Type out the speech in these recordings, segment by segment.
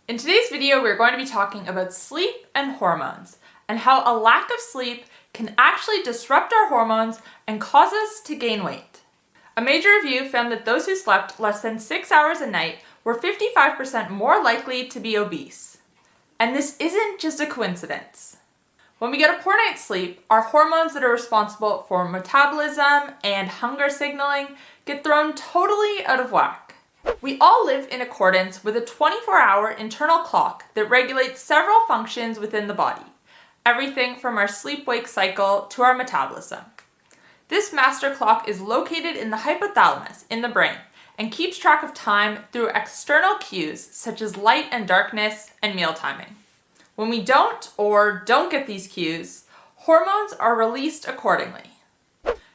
In today's video, we're going to be talking about sleep and hormones, and how a lack of sleep can actually disrupt our hormones and cause us to gain weight. A major review found that those who slept less than 6 hours a night were 55% more likely to be obese. And this isn't just a coincidence. When we get a poor night's sleep, our hormones that are responsible for metabolism and hunger signaling get thrown totally out of whack. We all live in accordance with a 24-hour internal clock that regulates several functions within the body, everything from our sleep-wake cycle to our metabolism. This master clock is located in the hypothalamus in the brain and keeps track of time through external cues such as light and darkness and meal timing. When we don't get these cues, hormones are released accordingly.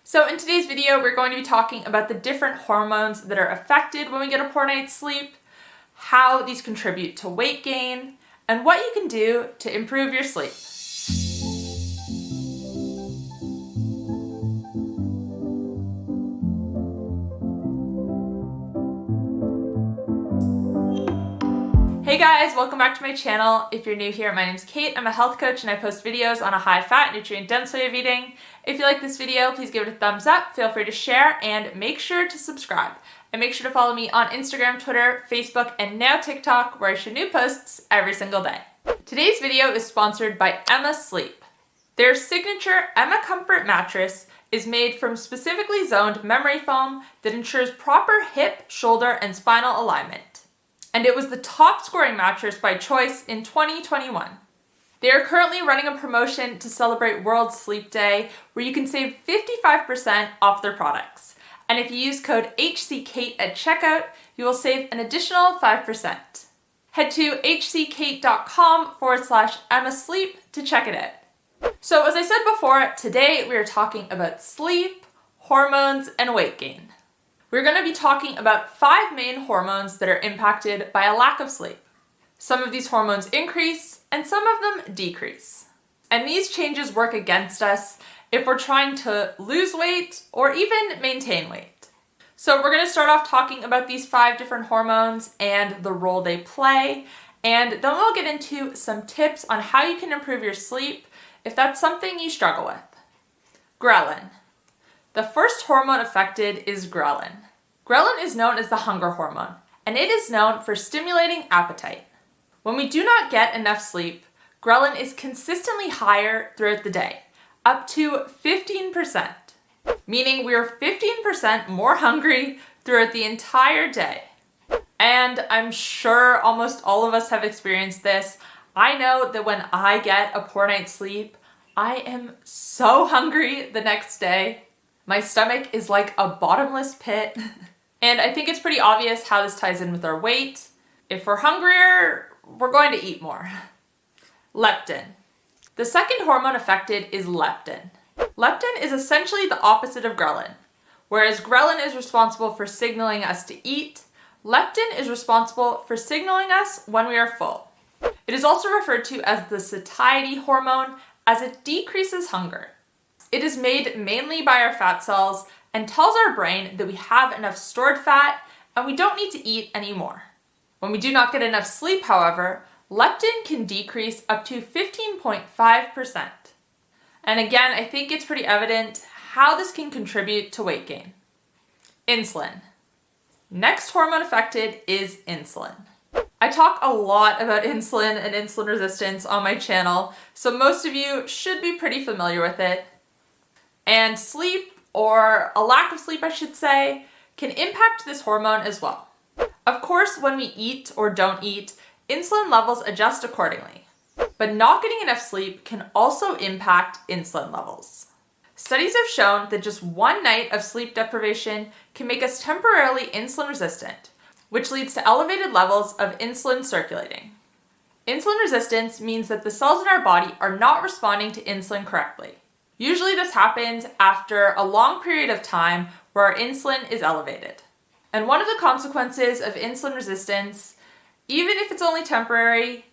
So in today's video, we're going to be talking about the different hormones that are affected when we get a poor night's sleep, how these contribute to weight gain, and what you can do to improve your sleep. Hey guys, welcome back to my channel. If you're new here, my name's Kate. I'm a health coach and I post videos on a high-fat, nutrient-dense way of eating. If you like this video, please give it a thumbs up, feel free to share, and make sure to subscribe. And make sure to follow me on Instagram, Twitter, Facebook, and now TikTok, where I share new posts every single day. Today's video is sponsored by 𝘾𝙊 Sleep. Their signature 𝘾𝙊 Comfort mattress is made from specifically zoned memory foam that ensures proper hip, shoulder, and spinal alignment. And it was the top scoring mattress by Choice in 2021. They are currently running a promotion to celebrate World Sleep Day where you can save 55% off their products. And if you use code 𝘾𝙊𝙍𝙀 at checkout, you will save an additional 5%. Head to 𝘾𝙊𝙍𝙀.com/𝘾𝙊 Sleep to check it out. So as I said before, today we are talking about sleep, hormones, and weight gain. We're going to be talking about 5 main hormones that are impacted by a lack of sleep. Some of these hormones increase and some of them decrease. And these changes work against us if we're trying to lose weight or even maintain weight. So we're going to start off talking about these 5 different hormones and the role they play, and then we'll get into some tips on how you can improve your sleep if that's something you struggle with. Ghrelin. The first hormone affected is ghrelin. Ghrelin is known as the hunger hormone, and it is known for stimulating appetite. When we do not get enough sleep, ghrelin is consistently higher throughout the day, up to 15%, meaning we are 15% more hungry throughout the entire day. And I'm sure almost all of us have experienced this. I know that when I get a poor night's sleep, I am so hungry the next day. My stomach is like a bottomless pit. And I think it's pretty obvious how this ties in with our weight. If we're hungrier, we're going to eat more. Leptin. The second hormone affected is leptin. Leptin is essentially the opposite of ghrelin. Whereas ghrelin is responsible for signaling us to eat, leptin is responsible for signaling us when we are full. It is also referred to as the satiety hormone as it decreases hunger. It is made mainly by our fat cells and tells our brain that we have enough stored fat and we don't need to eat anymore. When we do not get enough sleep, however, leptin can decrease up to 15.5%. And again, I think it's pretty evident how this can contribute to weight gain. Insulin. Next hormone affected is insulin. I talk a lot about insulin and insulin resistance on my channel, so most of you should be pretty familiar with it. And sleep, or a lack of sleep I should say, can impact this hormone as well. Of course, when we eat or don't eat, insulin levels adjust accordingly. But not getting enough sleep can also impact insulin levels. Studies have shown that just one night of sleep deprivation can make us temporarily insulin resistant, which leads to elevated levels of insulin circulating. Insulin resistance means that the cells in our body are not responding to insulin correctly. Usually this happens after a long period of time where our insulin is elevated. And one of the consequences of insulin resistance, even if it's only temporary,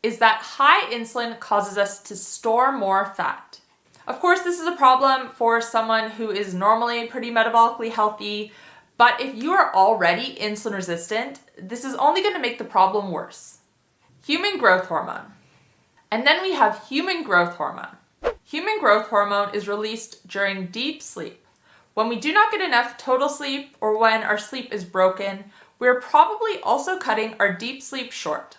is that high insulin causes us to store more fat. Of course, this is a problem for someone who is normally pretty metabolically healthy, but if you are already insulin resistant, this is only going to make the problem worse. human growth hormone. And then we have human growth hormone. Human growth hormone is released during deep sleep. When we do not get enough total sleep or when our sleep is broken, we're probably also cutting our deep sleep short.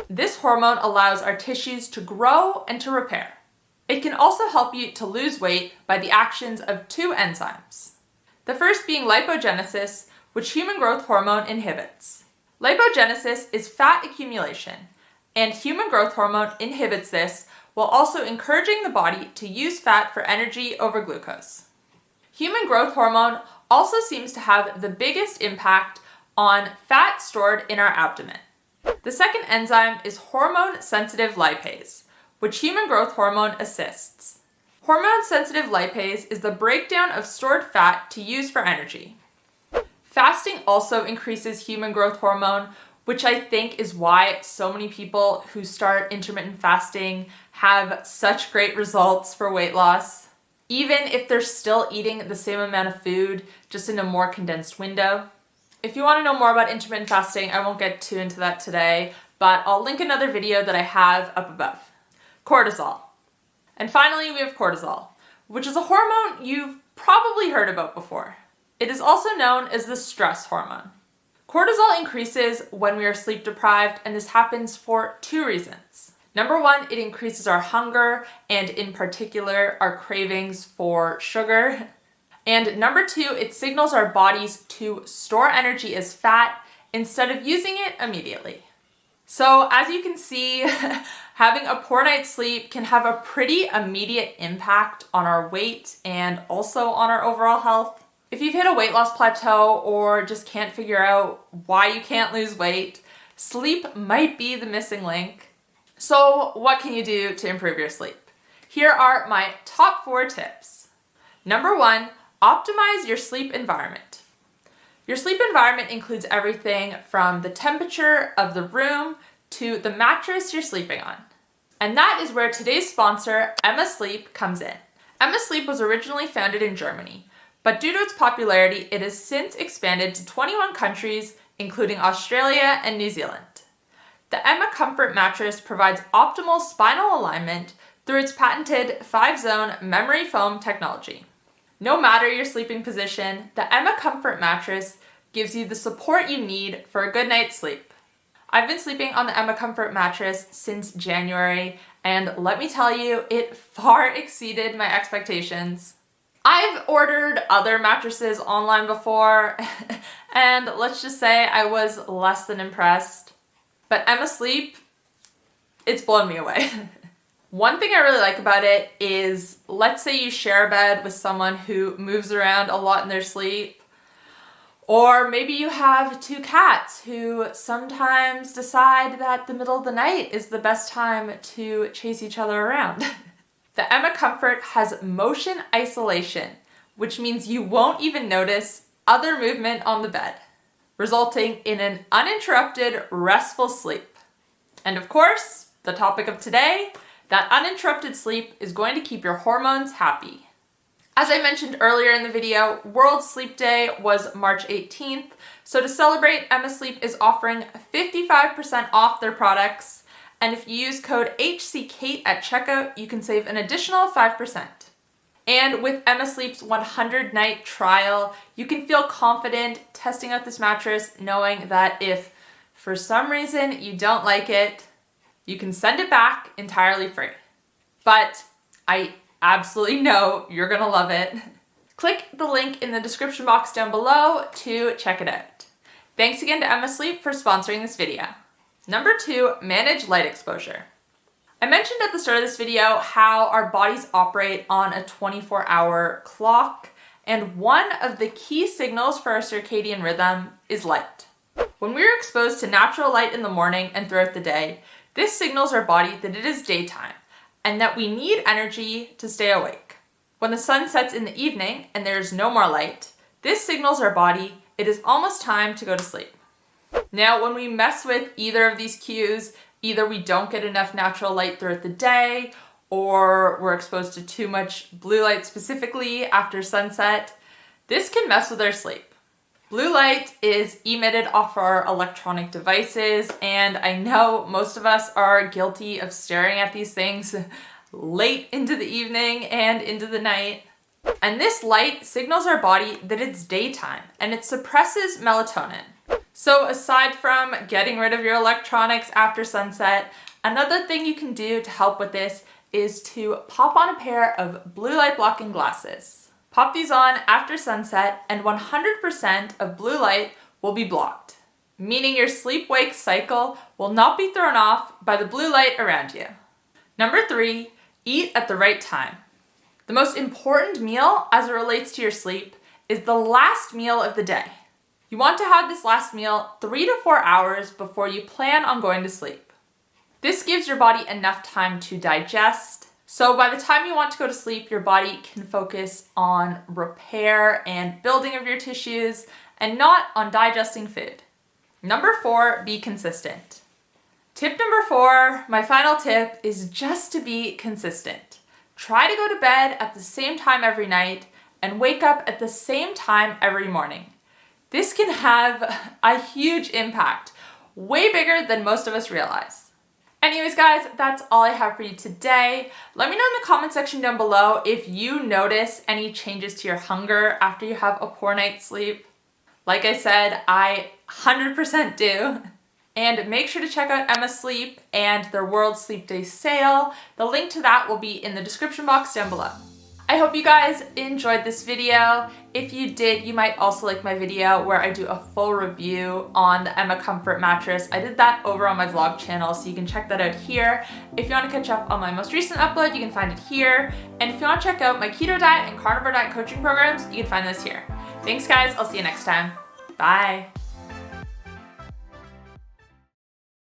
This hormone allows our tissues to grow and to repair. It can also help you to lose weight by the actions of two enzymes. The first being lipogenesis, which human growth hormone inhibits. Lipogenesis is fat accumulation, and human growth hormone inhibits this while also encouraging the body to use fat for energy over glucose. Human growth hormone also seems to have the biggest impact on fat stored in our abdomen. The second enzyme is hormone-sensitive lipase, which human growth hormone assists. Hormone-sensitive lipase is the breakdown of stored fat to use for energy. Fasting also increases human growth hormone, which I think is why so many people who start intermittent fasting have such great results for weight loss, even if they're still eating the same amount of food, just in a more condensed window. If you want to know more about intermittent fasting, I won't get too into that today, but I'll link another video that I have up above. Cortisol. And finally, we have cortisol, which is a hormone you've probably heard about before. It is also known as the stress hormone. Cortisol increases when we are sleep deprived, and this happens for two reasons. Number one, it increases our hunger, and in particular, our cravings for sugar. And number two, it signals our bodies to store energy as fat instead of using it immediately. So as you can see, having a poor night's sleep can have a pretty immediate impact on our weight and also on our overall health. If you've hit a weight loss plateau or just can't figure out why you can't lose weight, sleep might be the missing link. So what can you do to improve your sleep? Here are my top 4 tips. Number 1, optimize your sleep environment. Your sleep environment includes everything from the temperature of the room to the mattress you're sleeping on. And that is where today's sponsor, Emma Sleep, comes in. Emma Sleep was originally founded in Germany, but due to its popularity, it has since expanded to 21 countries, including Australia and New Zealand. The Emma Comfort mattress provides optimal spinal alignment through its patented 5-zone memory foam technology. No matter your sleeping position, the Emma Comfort mattress gives you the support you need for a good night's sleep. I've been sleeping on the Emma Comfort mattress since January, and let me tell you, it far exceeded my expectations. I've ordered other mattresses online before, and let's just say I was less than impressed. But Emma Sleep, it's blown me away. One thing I really like about it is, let's say you share a bed with someone who moves around a lot in their sleep, or maybe you have 2 cats who sometimes decide that the middle of the night is the best time to chase each other around. The Emma Comfort has motion isolation, which means you won't even notice other movement on the bed, resulting in an uninterrupted, restful sleep. And of course, the topic of today, that uninterrupted sleep is going to keep your hormones happy. As I mentioned earlier in the video, World Sleep Day was March 18th, so to celebrate, Emma Sleep is offering 55% off their products, and if you use code HCKATE at checkout, you can save an additional 5%. And with Emma Sleep's 100-night trial, you can feel confident testing out this mattress, knowing that if for some reason you don't like it, you can send it back entirely free. But I absolutely know you're gonna love it. Click the link in the description box down below to check it out. Thanks again to Emma Sleep for sponsoring this video. Number 2, manage light exposure. I mentioned at the start of this video how our bodies operate on a 24-hour clock, and one of the key signals for our circadian rhythm is light. When we're exposed to natural light in the morning and throughout the day, this signals our body that it is daytime and that we need energy to stay awake. When the sun sets in the evening and there's no more light, this signals our body it is almost time to go to sleep. Now, when we mess with either of these cues, either we don't get enough natural light throughout the day, or we're exposed to too much blue light specifically after sunset, this can mess with our sleep. Blue light is emitted off our electronic devices, and I know most of us are guilty of staring at these things late into the evening and into the night. And this light signals our body that it's daytime, and it suppresses melatonin. So aside from getting rid of your electronics after sunset, another thing you can do to help with this is to pop on a pair of blue light blocking glasses. Pop these on after sunset and 100% of blue light will be blocked, meaning your sleep-wake cycle will not be thrown off by the blue light around you. Number 3, eat at the right time. The most important meal as it relates to your sleep is the last meal of the day. You want to have this last meal 3 to 4 hours before you plan on going to sleep. This gives your body enough time to digest, so by the time you want to go to sleep, your body can focus on repair and building of your tissues and not on digesting food. Number 4, be consistent. Tip number 4, my final tip, is just to be consistent. Try to go to bed at the same time every night and wake up at the same time every morning. This can have a huge impact, way bigger than most of us realize. Anyways, guys, that's all I have for you today. Let me know in the comment section down below if you notice any changes to your hunger after you have a poor night's sleep. Like I said, I 100% do. And make sure to check out Emma Sleep and their World Sleep Day sale. The link to that will be in the description box down below. I hope you guys enjoyed this video. If you did, you might also like my video where I do a full review on the Emma Comfort mattress. I did that over on my vlog channel, so you can check that out here. If you want to catch up on my most recent upload, you can find it here. And if you want to check out my keto diet and carnivore diet coaching programs, you can find those here. Thanks guys, I'll see you next time. Bye.